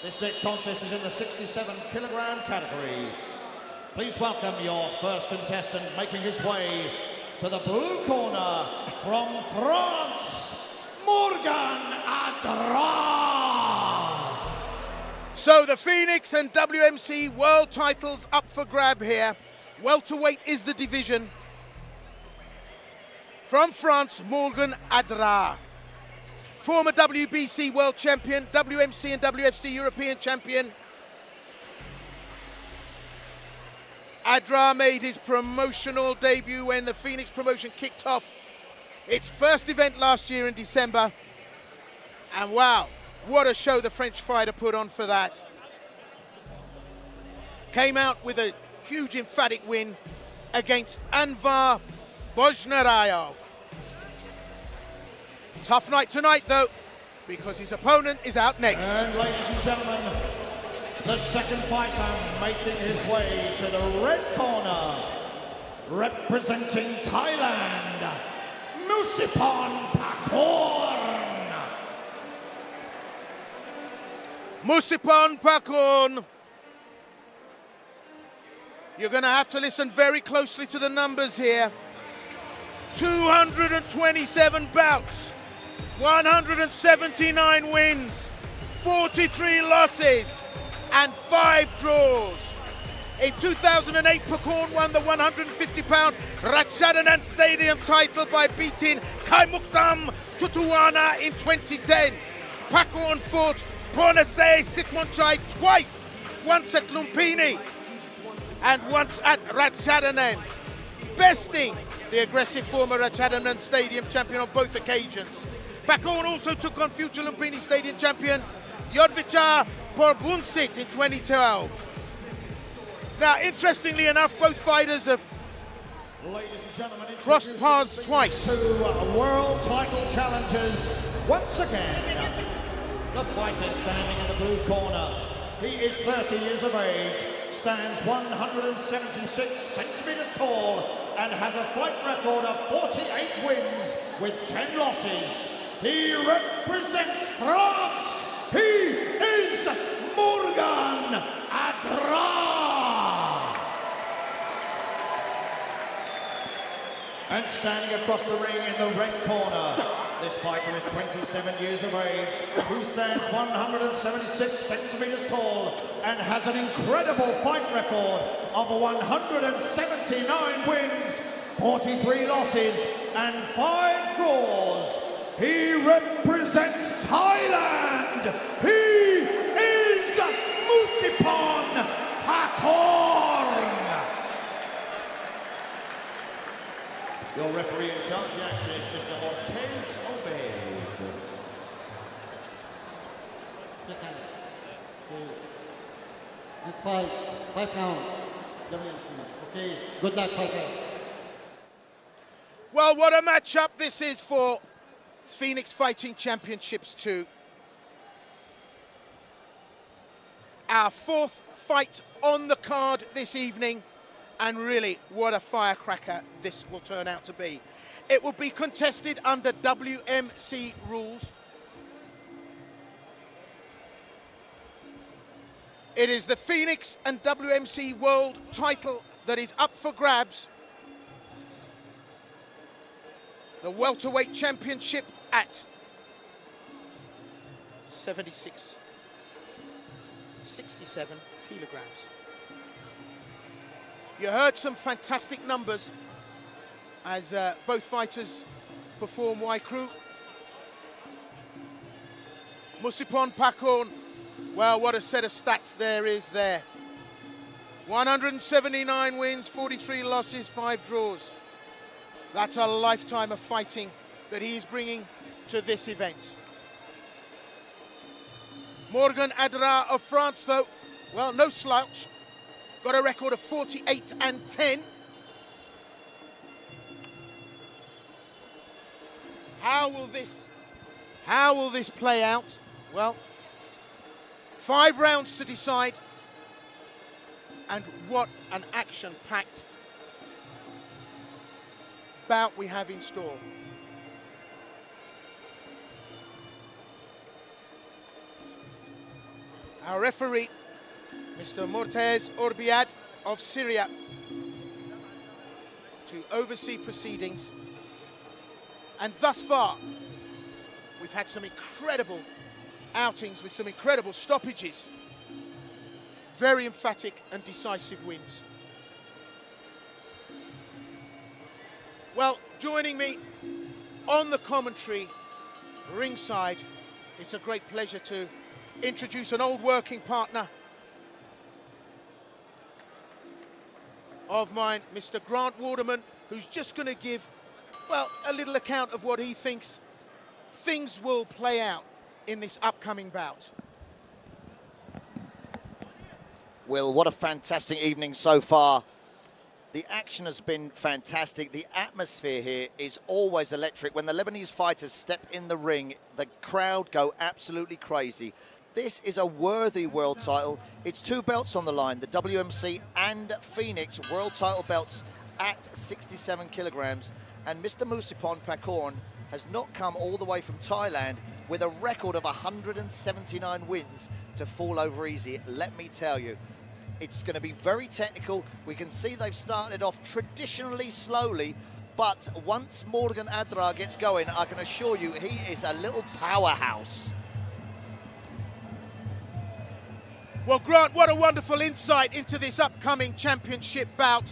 This next contest is in the 67-kilogram category. Please welcome your first contestant making his way to the blue corner from France, Morgan Adrar. So the Phoenix and WMC world titles up for grab here. Welterweight is the division. From France, Morgan Adrar. Former WBC world champion, WMC and WFC European champion. Adrar made his promotional debut when the Phoenix promotion kicked off its first event last year in December. And wow, what a show the French fighter put on for that. Came out with a huge emphatic win against Anvar Bojnarayov. Tough night tonight though, because his opponent is out next. And ladies and gentlemen, the second fighter making his way to the red corner, representing Thailand, Musipon Pakorn. Musipon Pakorn. You're going to have to listen very closely to the numbers here. 227 bouts, 179 wins, 43 losses, and 5 draws. In 2008, Pakorn won the 150-pound Ratchadan Stadium title by beating Kaimukdam Tutuana in 2010. Pakorn fought Bonasay Sitmonchai twice, once at Lumpini and once at Ratchadan, besting the aggressive former Ratchadan Stadium champion on both occasions. Pakorn also took on future Lumpini Stadium champion Jodvicha Porbunsit in 2012. Now, interestingly enough, both fighters have crossed paths twice. To world title challengers once again. The fighter standing in the blue corner. He is 30 years of age, stands 176 centimeters tall, and has a fight record of 48 wins with 10 losses. He represents France. He is Morgan Adrar. And standing across the ring in the red corner, this fighter is 27 years of age, who stands 176 centimeters tall and has an incredible fight record of 179 wins, 43 losses, and 5 draws. He represents Thailand. He is Musipon Pakorn. Your referee in charge of the action is Mr. Ortez Obey. This fight, 5 rounds, WMC. Okay, good luck, fighter. Well, what a matchup this is for Phoenix Fighting Championships 2. Our 4th fight on the card this evening, and really what a firecracker this will turn out to be. It will be contested under WMC rules. It is the Phoenix and WMC world title that is up for grabs. The welterweight championship at 67 kilograms. You heard some fantastic numbers as both fighters perform Muay crew. Musipon Pakorn, well, what a set of stats there is there. 179 wins, 43 losses, 5 draws. That's a lifetime of fighting that he is bringing to this event. Morgan Adrar of France, though, well, no slouch. Got a record of 48-10. How will this play out? Well, 5 rounds to decide, and what an action-packed bout we have in store. Our referee, Mr. Mortez Orbiad of Syria, to oversee proceedings. And thus far, we've had some incredible outings with some incredible stoppages. Very emphatic and decisive wins. Well, joining me on the commentary ringside, it's a great pleasure to introduce an old working partner of mine, Mr. Grant Waterman, who's just going to give, well, a little account of what he thinks things will play out in this upcoming bout. Will, what a fantastic evening so far. The action has been fantastic. The atmosphere here is always electric. When the Lebanese fighters step in the ring, the crowd go absolutely crazy. This is a worthy world title. It's 2 belts on the line, the WMC and Phoenix world title belts at 67 kilograms. And Mr. Musipon Pakorn has not come all the way from Thailand with a record of 179 wins to fall over easy. Let me tell you, it's going to be very technical. We can see they've started off traditionally slowly, but once Morgan Adrar gets going, I can assure you he is a little powerhouse. Well, Grant, what a wonderful insight into this upcoming championship bout.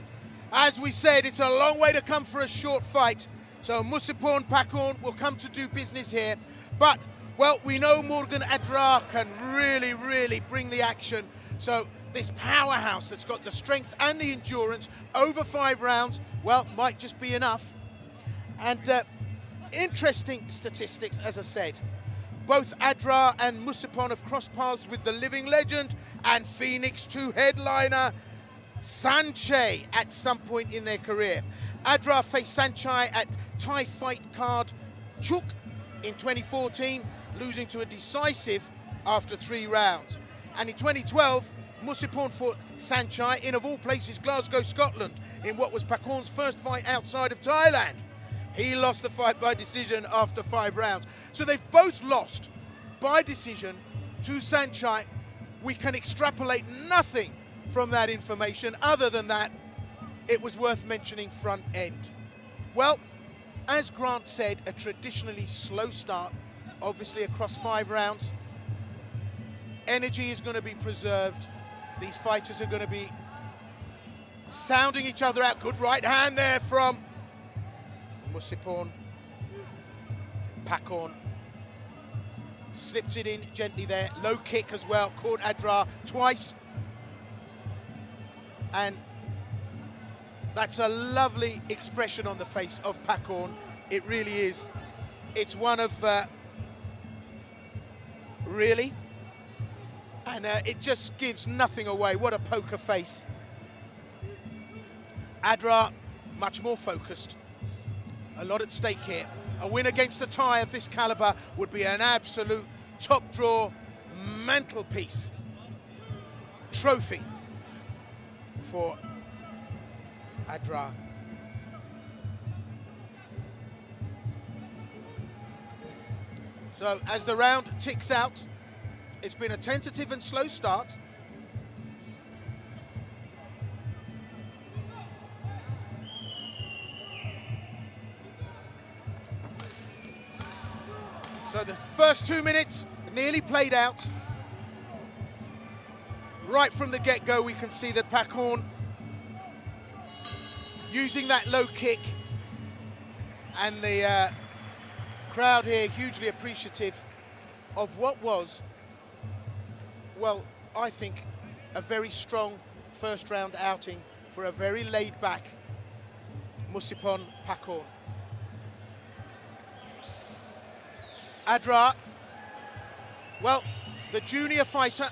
As we said, it's a long way to come for a short fight. So Musipon Pakorn will come to do business here. But, well, we know Morgan Adrar can really, really bring the action. So this powerhouse that's got the strength and the endurance over 5 rounds, well, might just be enough. And interesting statistics, as I said. Both Adrar and Musipon have crossed paths with the living legend and Phoenix 2 headliner Sanchai at some point in their career. Adrar faced Sanchai at Thai fight card Chuk in 2014, losing to a decisive after 3 rounds. And in 2012, Musipon fought Sanchai in, of all places, Glasgow, Scotland, in what was Pakorn's first fight outside of Thailand. He lost the fight by decision after 5 rounds. So they've both lost by decision to Sanchai. We can extrapolate nothing from that information other than that it was worth mentioning front end. Well, as Grant said, a traditionally slow start, obviously across 5 rounds. Energy is going to be preserved. These fighters are going to be sounding each other out. Good right hand there from Musipon Pakorn. Slipped it in gently there. Low kick as well. Caught Adrar twice. And that's a lovely expression on the face of Pakorn. It really is. It's one of really. And it just gives nothing away. What a poker face. Adrar, much more focused. A lot at stake here. A win against a Thai of this caliber would be an absolute top draw mantelpiece trophy for Adrar. So as the round ticks out, it's been a tentative and slow start. So the first 2 minutes nearly played out. Right from the get-go, we can see that Pakorn using that low kick, and the crowd here hugely appreciative of what was, well, I think, a very strong first round outing for a very laid-back Musipon Pakorn. Adrar, well, the junior fighter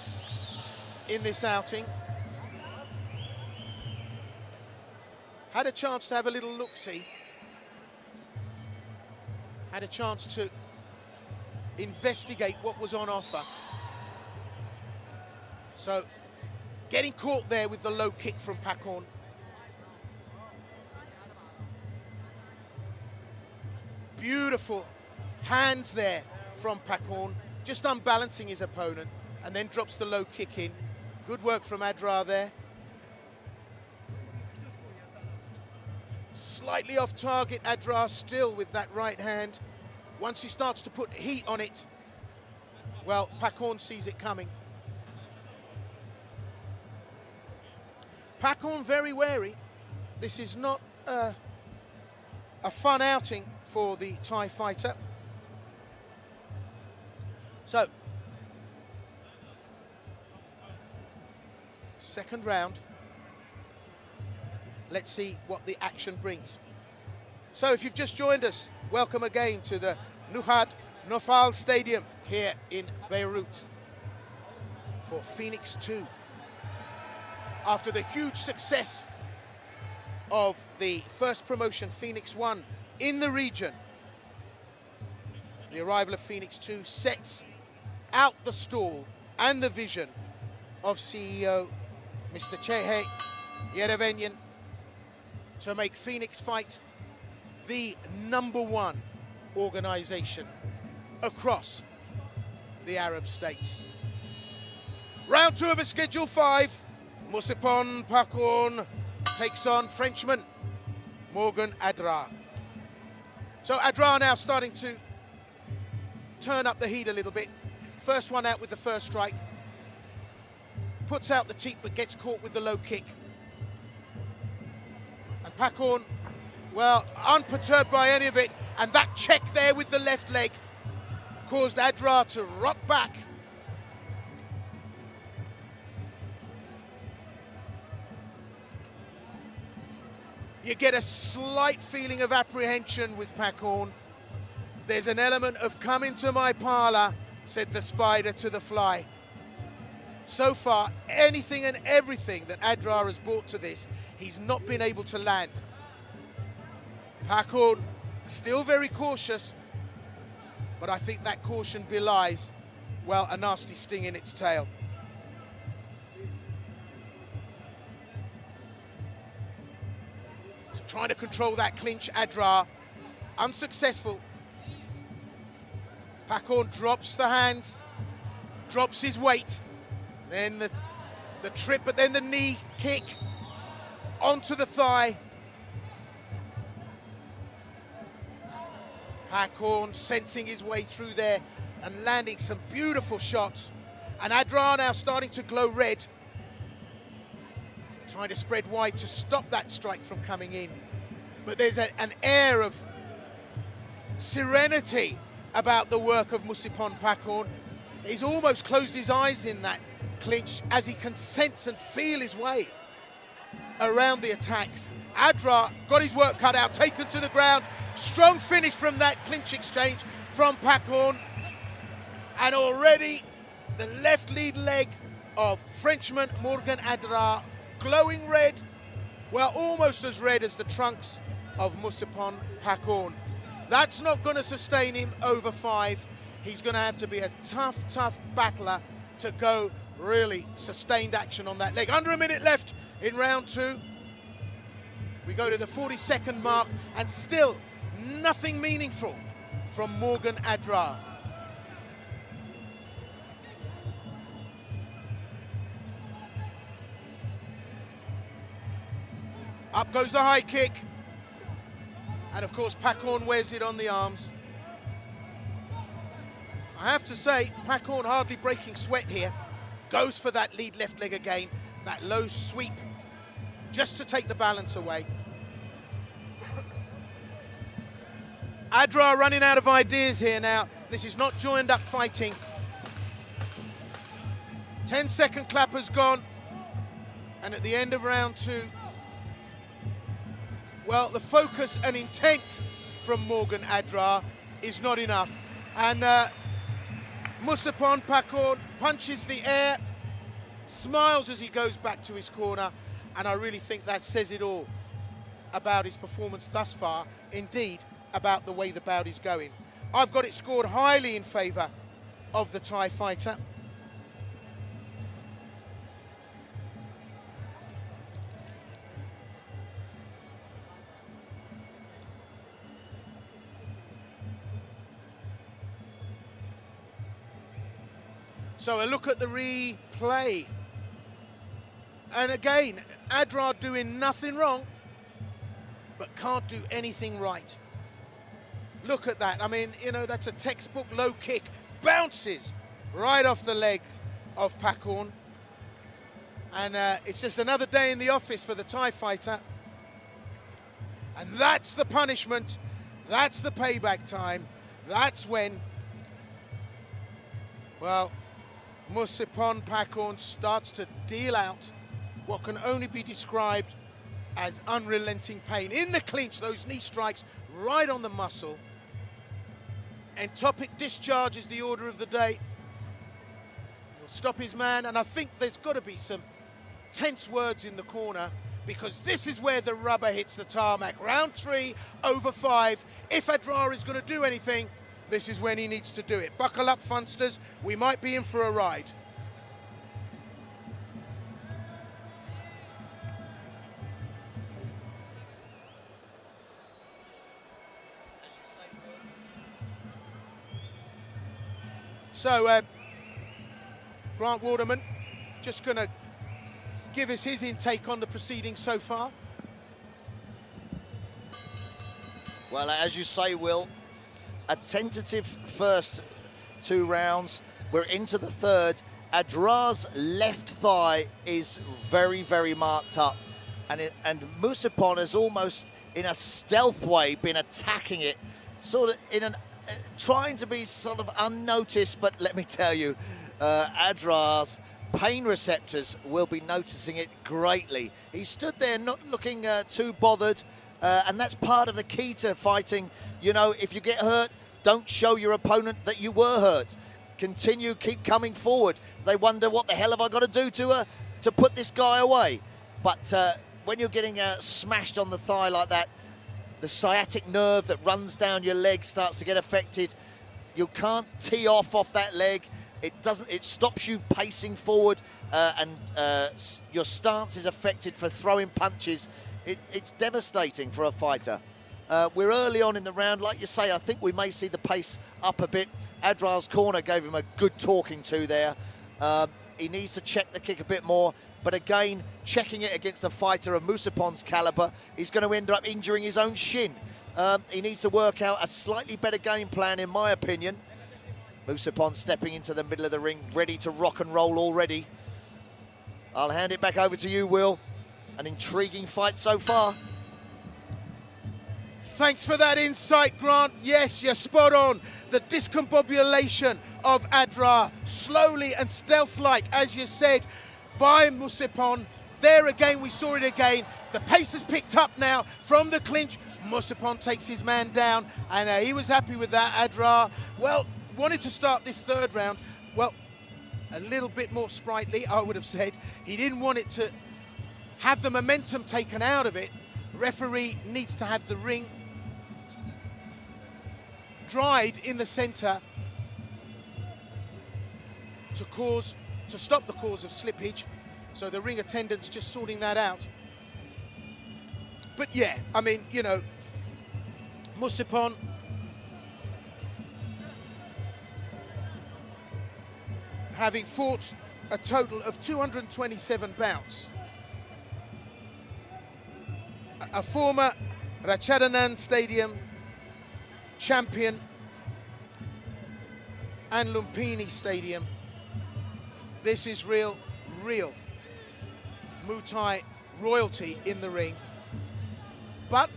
in this outing, had a chance to have a little look-see, had a chance to investigate what was on offer. So, getting caught there with the low kick from Pakorn. Beautiful hands there from Pakorn, just unbalancing his opponent. and then drops the low kick in. Good work from Adrar there. Slightly off target, Adrar still with that right hand. Once he starts to put heat on it, well, Pakorn sees it coming. Pakorn very wary. This is not a fun outing for the Thai fighter. So, second round. Let's see what the action brings. So if you've just joined us, welcome again to the Nuhad Nofal Stadium here in Beirut for Phoenix 2. After the huge success of the first promotion, Phoenix 1, in the region, the arrival of Phoenix 2 sets out the stall and the vision of CEO Mr. Chehe Yerevenyan to make Phoenix Fight the #1 organization across the Arab states. Round 2 of a Schedule 5, Musipon Pakorn takes on Frenchman Morgan Adrar. So Adrar now starting to turn up the heat a little bit. First one out with the first strike. Puts out the teep but gets caught with the low kick. And Pakorn, well, unperturbed by any of it. And that check there with the left leg caused Adrar to rock back. You get a slight feeling of apprehension with Pakorn. There's an element of come into my parlour, said the spider to the fly. So far, anything and everything that Adrar has brought to this, he's not been able to land. Pakorn still very cautious, but I think that caution belies, well, a nasty sting in its tail. So trying to control that clinch, Adrar, unsuccessful. Pakorn drops the hands, drops his weight, then the trip, but then the knee kick onto the thigh. Pakorn sensing his way through there and landing some beautiful shots. And Adrar now starting to glow red, trying to spread wide to stop that strike from coming in. But there's an air of serenity about the work of Musipon Pakorn. He's almost closed his eyes in that clinch as he can sense and feel his way around the attacks. Adrar got his work cut out, taken to the ground. Strong finish from that clinch exchange from Pakorn. And already the left lead leg of Frenchman Morgan Adrar glowing red, well, almost as red as the trunks of Musipon Pakorn. That's not going to sustain him over 5. He's going to have to be a tough, tough battler to go really sustained action on that leg. Under a minute left in round 2. We go to the 40-second mark and still nothing meaningful from Morgan Adrar. Up goes the high kick. And of course, Pakorn wears it on the arms. I have to say, Pakorn hardly breaking sweat here. Goes for that lead left leg again. That low sweep, just to take the balance away. Adrar running out of ideas here now. This is not joined up fighting. 10-second clapper's gone. And at the end of round 2, well, the focus and intent from Morgan Adrar is not enough. And Musipon Pakorn punches the air, smiles as he goes back to his corner, and I really think that says it all about his performance thus far, indeed about the way the bout is going. I've got it scored highly in favour of the Thai fighter. So a look at the replay. And again, Adrar doing nothing wrong, but can't do anything right. Look at that. I mean, you know, that's a textbook low kick. Bounces right off the legs of Pakorn. And it's just another day in the office for the Thai fighter. And that's the punishment. That's the payback time. That's when, well, Musipon Pakorn starts to deal out what can only be described as unrelenting pain. In the clinch, those knee strikes right on the muscle. And Topic discharges the order of the day. He'll stop his man, and I think there's got to be some tense words in the corner, because this is where the rubber hits the tarmac. Round 3 over 5. If Adrar is going to do anything, this is when he needs to do it. Buckle up, funsters. We might be in for a ride. So, Grant Waterman just going to give us his intake on the proceedings so far. Well, as you say, Will, a tentative first 2 rounds. We're into the third. Adrar's left thigh is very, very marked up. And Musipon has almost, in a stealth way, been attacking it, sort of in an trying to be sort of unnoticed, but let me tell you, Adrar's pain receptors will be noticing it greatly. He stood there not looking too bothered, and that's part of the key to fighting. You know, if you get hurt, don't show your opponent that you were hurt. Continue, keep coming forward. They wonder, what the hell have I got to do to put this guy away? But when you're getting smashed on the thigh like that, the sciatic nerve that runs down your leg starts to get affected. You can't tee off that leg. It stops you pacing forward, and your stance is affected for throwing punches. It's devastating for a fighter. We're early on in the round. Like you say, I think we may see the pace up a bit. Adrar's corner gave him a good talking to there. He needs to check the kick a bit more. But again, checking it against a fighter of Musipon's caliber, he's going to end up injuring his own shin. He needs to work out a slightly better game plan, in my opinion. Musipon stepping into the middle of the ring, ready to rock and roll already. I'll hand it back over to you, Will. An intriguing fight so far. Thanks for that insight, Grant. Yes, you're spot on. The discombobulation of Adrar, slowly and stealth-like, as you said, by Musipon. There again, we saw it again. The pace has picked up now from the clinch. Musipon takes his man down, and he was happy with that. Adrar, well, wanted to start this third round, well, a little bit more sprightly, I would have said. He didn't want it to have the momentum taken out of it. Referee needs to have the ring dried in the centre to stop the cause of slippage. So the ring attendants just sorting that out. But yeah, I mean, you know, Musipon having fought a total of 227 bouts. A former Ratchadan Stadium champion and Lumpini Stadium. This is real Muay Thai royalty in the ring. But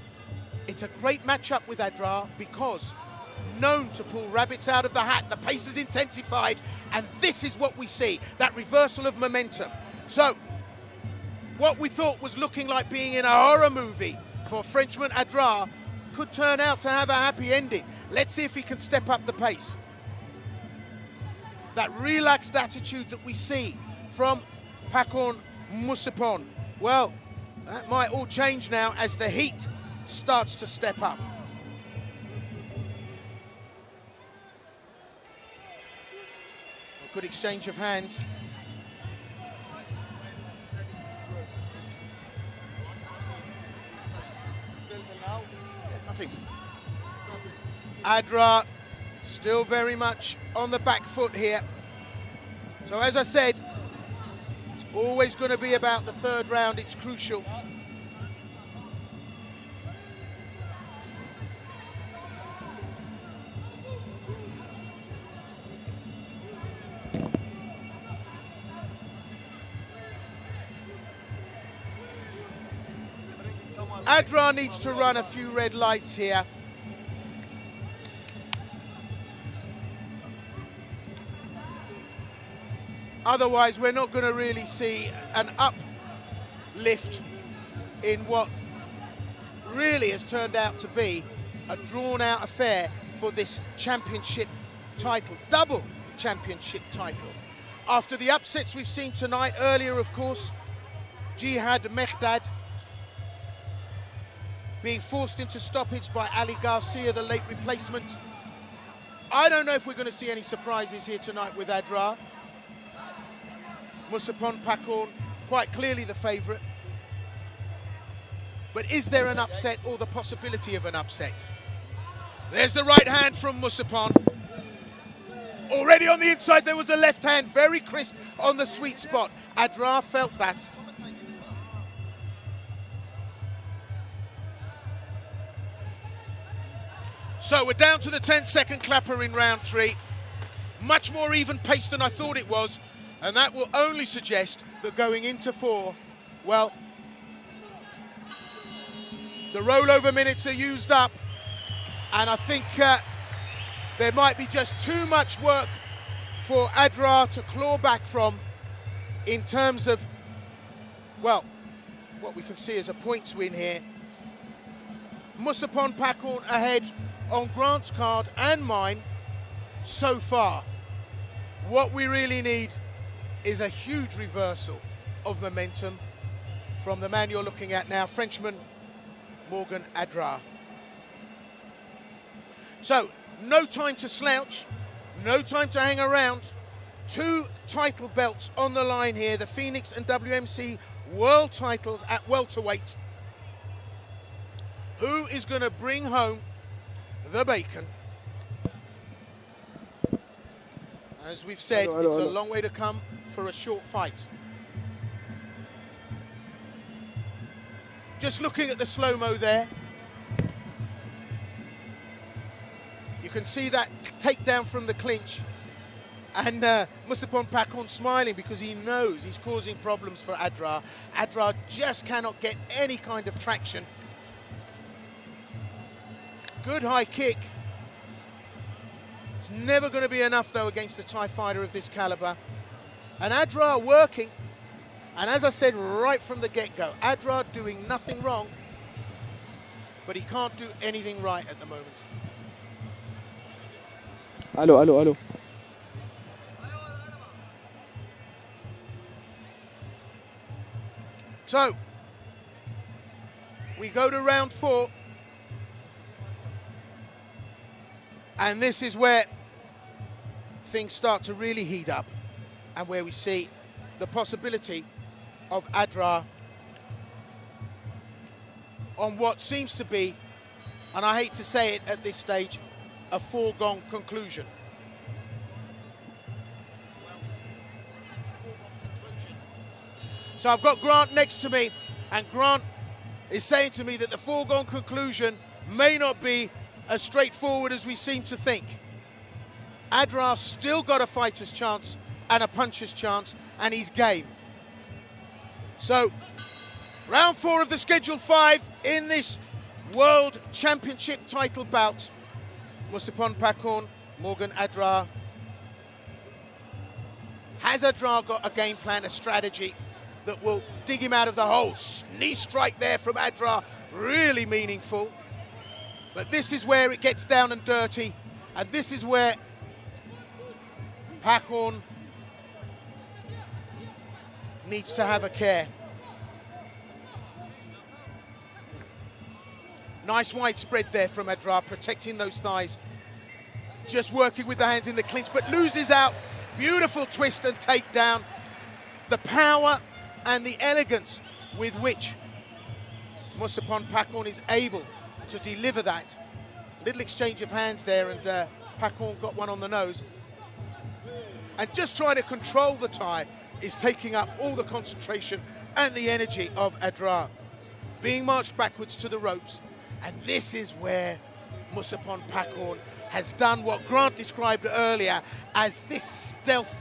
it's a great matchup with Adrar, because known to pull rabbits out of the hat, the pace is intensified, and this is what we see, that reversal of momentum. So what we thought was looking like being in a horror movie for Frenchman Adrar could turn out to have a happy ending. Let's see if he can step up the pace. That relaxed attitude that we see from Pakorn Musipon, well, that might all change now as the heat starts to step up. A good exchange of hands. Nothing. Adrar still very much on the back foot here. So as I said, it's always going to be about the third round. It's crucial. Adrar needs to run a few red lights here. Otherwise, we're not going to really see an uplift in what really has turned out to be a drawn-out affair for this championship title, double championship title. After the upsets we've seen tonight, earlier, of course, Jihad Mehdad being forced into stoppage by Ali Garcia, the late replacement. I don't know if we're going to see any surprises here tonight with Adrar. Musipon Pakorn, quite clearly the favourite. But is there an upset or the possibility of an upset? There's the right hand from Musipon. Already on the inside, there was a left hand, very crisp on the sweet spot. Adrar felt that. So we're down to the 10-second clapper in round 3. Much more even pace than I thought it was, and that will only suggest that going into 4, well, the rollover minutes are used up, and I think there might be just too much work for Adrar to claw back from in terms of, well, what we can see as a points win here. Musipon Pakorn ahead on Grant's card and mine so far. What we really need is a huge reversal of momentum from the man you're looking at now, Frenchman Morgan Adrar. So, no time to slouch, no time to hang around. 2 title belts on the line here, the Phoenix and WMC world titles at welterweight. Who is going to bring home the bacon? As we've said, it's a long way to come for a short fight. Just looking at the slow-mo there, you can see that takedown from the clinch, and Musipon Pakorn smiling because he knows he's causing problems for Adrar. Adrar just cannot get any kind of traction. Good high kick. It's never going to be enough, though, against a Thai fighter of this caliber. And Adrar working. And as I said right from the get-go, Adrar doing nothing wrong, but he can't do anything right at the moment. Allo. So, we go to round 4. And this is where things start to really heat up, and where we see the possibility of Adrar on what seems to be, and I hate to say it at this stage, a foregone conclusion. So I've got Grant next to me, and Grant is saying to me that the foregone conclusion may not be as straightforward as we seem to think. Adrar still got a fighter's chance and a puncher's chance, and he's game. So, round 4 of the Schedule 5 in this World Championship title bout. Musipon Pakorn, Morgan Adrar. Has Adrar got a game plan, a strategy that will dig him out of the hole? Knee strike there from Adrar, really meaningful. But this is where it gets down and dirty, and this is where Pakorn needs to have a care. Nice wide spread there from Adrar, protecting those thighs. Just working with the hands in the clinch, but loses out. Beautiful twist and takedown. The power and the elegance with which Musipon Pakorn is able to deliver that. Little exchange of hands there, and Pakorn got one on the nose. and just trying to control the Thai is taking up all the concentration and the energy of Adrar. Being marched backwards to the ropes, and this is where Musipon Pakorn has done what Grant described earlier as this stealth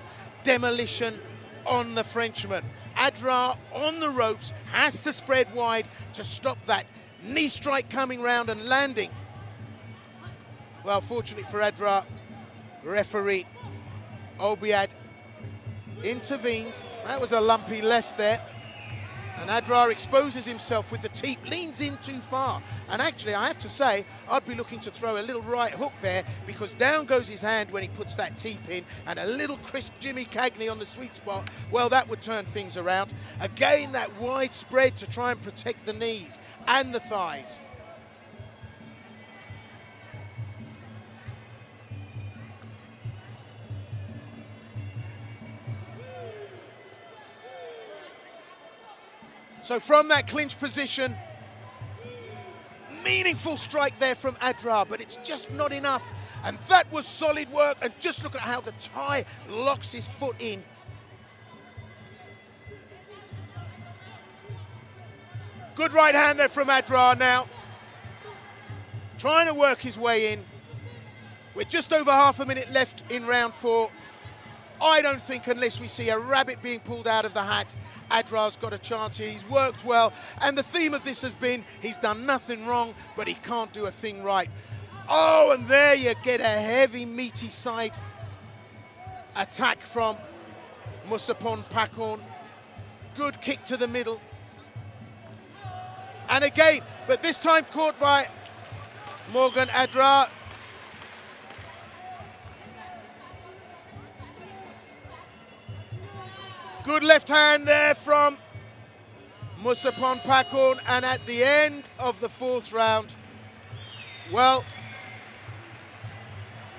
demolition on the Frenchman. Adrar on the ropes has to spread wide to stop that knee strike coming round and landing. Well, fortunately for Adrar, referee Obiad intervenes. That was a lumpy left there. And Adrar exposes himself with the teep, leans in too far. And actually, I have to say, I'd be looking to throw a little right hook there, because down goes his hand when he puts that teep in, and a little crisp Jimmy Cagney on the sweet spot, well, that would turn things around. Again, that wide spread to try and protect the knees and the thighs. So from that clinch position, meaningful strike there from Adrar, but it's just not enough. And that was solid work, and just look at how the Thai locks his foot in. Good right hand there from Adrar now. Trying to work his way in. With just over half a minute left in round 4. I don't think, unless we see a rabbit being pulled out of the hat, Adrar's got a chance here. He's worked well, and the theme of this has been he's done nothing wrong, but he can't do a thing right. Oh, and there you get a heavy, meaty side attack from Musipon Pakorn. Good kick to the middle. And again, but this time caught by Morgan Adrar. Good left hand there from Musipon Pakorn, and at the end of the 4th round, well,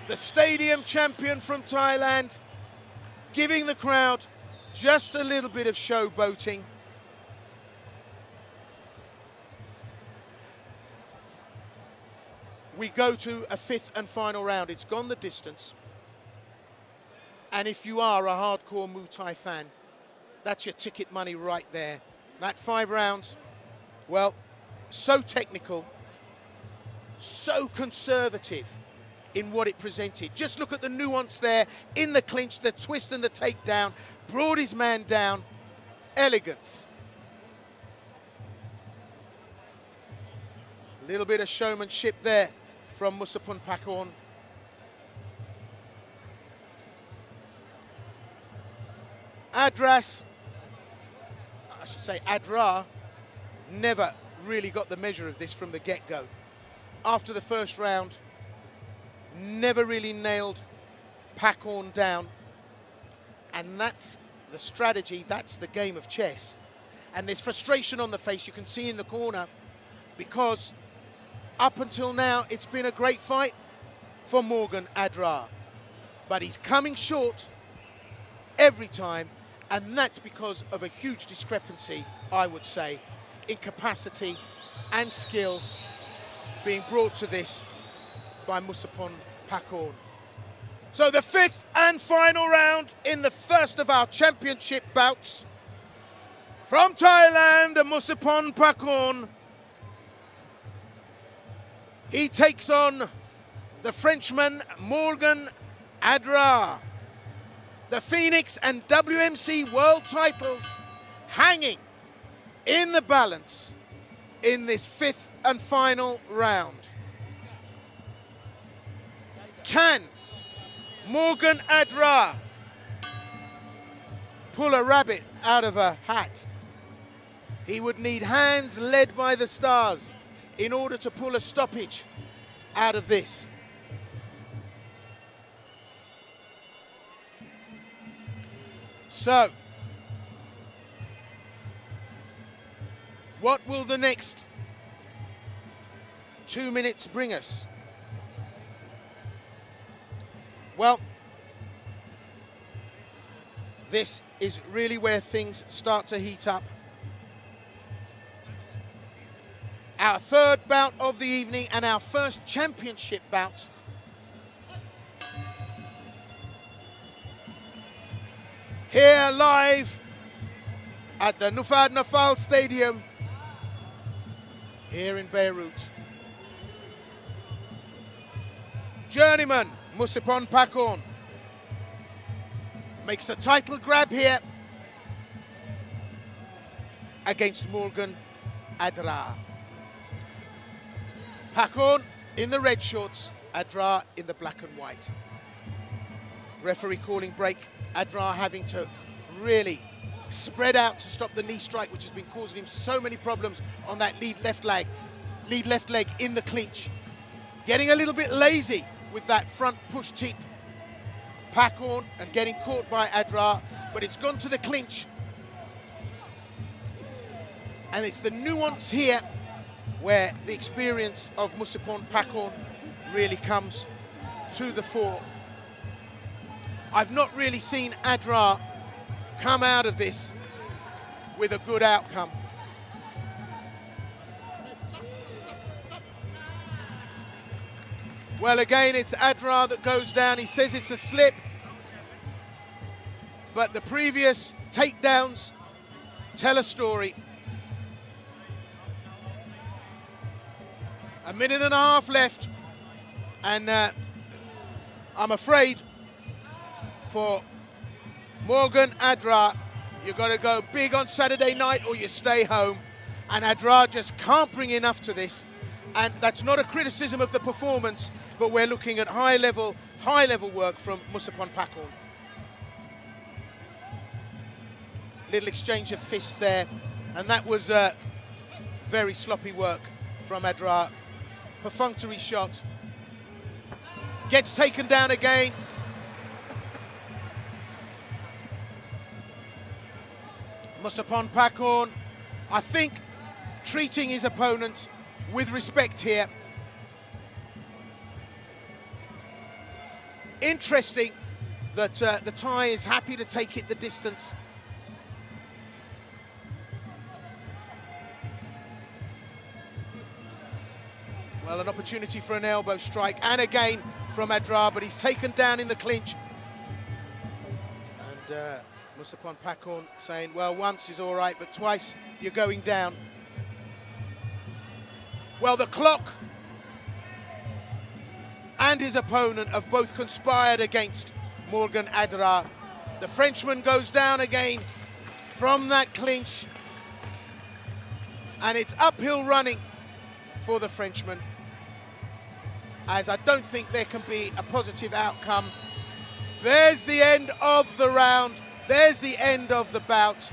the stadium champion from Thailand giving the crowd just a little bit of showboating. We go to a 5th and final round. It's gone the distance. And if you are a hardcore Muay Thai fan, that's your ticket money right there. That 5 rounds, well, so technical, so conservative in what it presented. Just look at the nuance there in the clinch, the twist and the takedown, brought his man down, elegance. A little bit of showmanship there from Musipon Pakorn. Adrar never really got the measure of this from the get-go. After the 1st round, never really nailed Pakorn down. And that's the strategy, that's the game of chess. And there's frustration on the face, you can see in the corner, because up until now, it's been a great fight for Morgan Adrar. But he's coming short every time, and that's because of a huge discrepancy, I would say, in capacity and skill being brought to this by Musipon Pakorn. So the 5th and final round in the first of our championship bouts. From Thailand, Musipon Pakorn. He takes on the Frenchman Morgan Adrar. The Phoenix and WMC world titles hanging in the balance in this 5th and final round. Can Morgan Adrar pull a rabbit out of a hat? He would need hands led by the stars in order to pull a stoppage out of this. So, what will the next 2 minutes bring us? Well, this is really where things start to heat up. Our 3rd bout of the evening and our first championship bout. here live at the Nufad Nafal Stadium here in Beirut. Journeyman Musipon Pakorn makes a title grab here against Morgan Adrar. Pakorn in the red shorts, Adrar in the black and white. Referee calling break, Adrar having to really spread out to stop the knee strike, which has been causing him so many problems on that lead left leg in the clinch. Getting a little bit lazy with that front push tip, Pakorn, and getting caught by Adrar, but it's gone to the clinch. And it's the nuance here where the experience of Musipon Pakorn really comes to the fore. I've not really seen Adrar come out of this with a good outcome. Well, again, it's Adrar that goes down. He says it's a slip, but the previous takedowns tell a story. A minute and a half left, and I'm afraid for Morgan Adrar, you've got to go big on Saturday night or you stay home, and Adrar just can't bring enough to this. And that's not a criticism of the performance, but we're looking at high level work from Musipon Pakorn. Little exchange of fists there, and that was very sloppy work from Adrar. Perfunctory shot. Gets taken down again. Musipon Pakorn, I think, treating his opponent with respect here. Interesting that the Thai is happy to take it the distance. Well, an opportunity for an elbow strike, and again from Adrar, but he's taken down in the clinch. And Musipon Pakorn saying, well, once is all right, but twice you're going down. Well, the clock and his opponent have both conspired against Morgan Adrar. The Frenchman goes down again from that clinch, and it's uphill running for the Frenchman, as I don't think there can be a positive outcome. There's the end of the round. There's the end of the bout.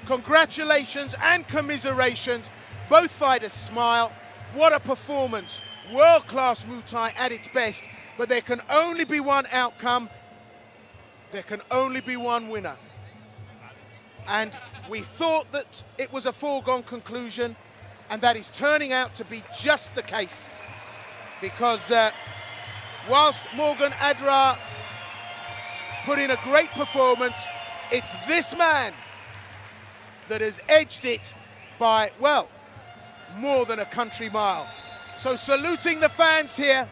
Congratulations and commiserations. Both fighters smile. What a performance. World-class Muay Thai at its best. But there can only be one outcome. There can only be one winner. And we thought that it was a foregone conclusion, and that is turning out to be just the case. Because whilst Morgan Adrar put in a great performance, it's this man that has edged it by, well, more than a country mile. So saluting the fans here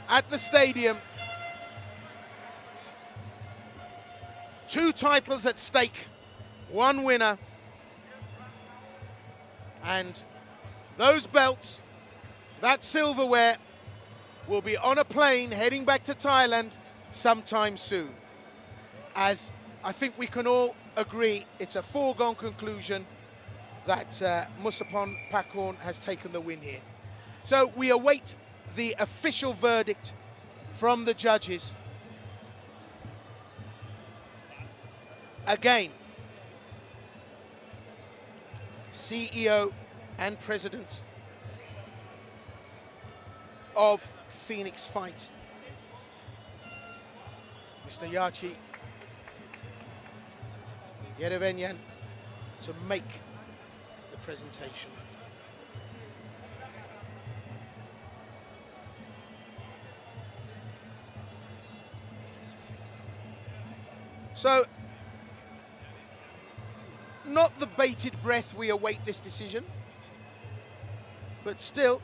at the stadium. 2 titles at stake, 1 winner. And those belts, that silverware, will be on a plane heading back to Thailand sometime soon. As I think we can all agree, it's a foregone conclusion that Musipon Pakorn has taken the win here. So we await the official verdict from the judges. Again, CEO and President of Phoenix Fight, Mr. Yachi Yerevenyan, to make the presentation. So, not the bated breath we await this decision, but still,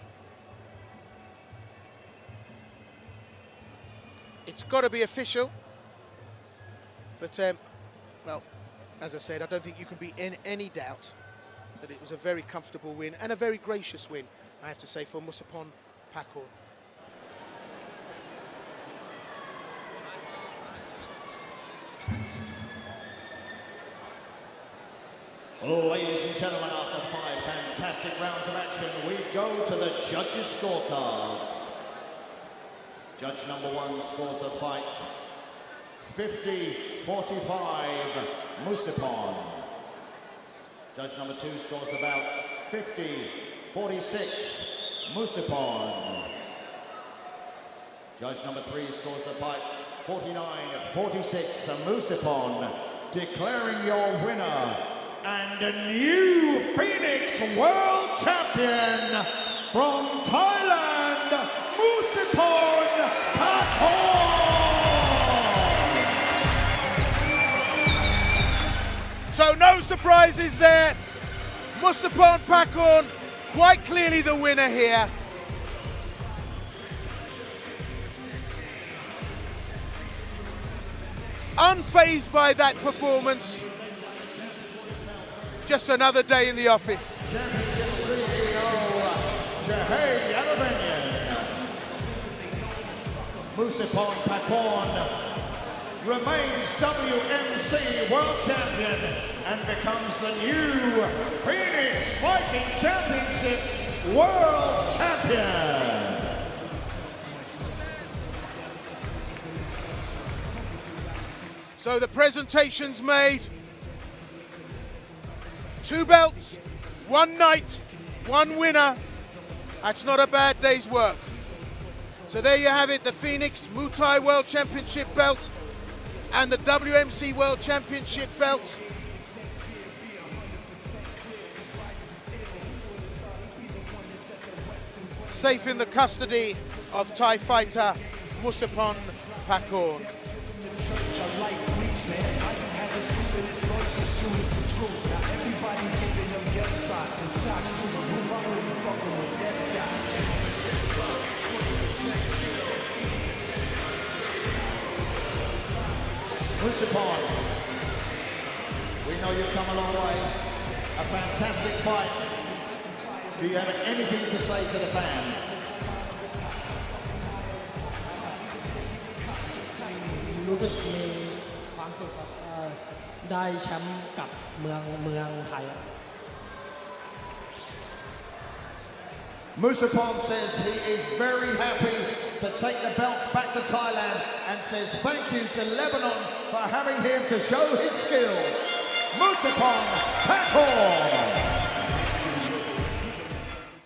it's got to be official. But, well, as I said, I don't think you can be in any doubt that it was a very comfortable win and a very gracious win, I have to say, for Musipon Pakorn. Ladies and gentlemen, after 5 fantastic rounds of action, we go to the judges' scorecards. Judge number 1 scores the fight 50-45 Musipon. Judge number 2 scores the bout 50-46 Musipon. Judge number 3 scores the fight 49-46 Musipon, declaring your winner and a new Phoenix World Champion from Thailand, Musipon Pakorn! So no surprises there. Musipon Pakorn quite clearly the winner here. Unfazed by that performance. Just another day in the office. Championship CEO, Musipon Pakorn remains WMC World Champion and becomes the new Phoenix Fighting Championships World Champion. So the presentation's made. 2 belts, 1 night, 1 winner. That's not a bad day's work. So there you have it, the Phoenix Muay Thai World Championship belt and the WMC World Championship belt. Safe in the custody of Thai fighter Musipon Pakorn. Musipon, we know you've come a long way, a fantastic fight. Do you have anything to say to the fans? รู้สึกมีความสุขครับได้แชมป์กับเมืองไทย Musipon says he is very happy to take the belts back to Thailand and says thank you to Lebanon for having him to show his skills. Musipon Pakorn.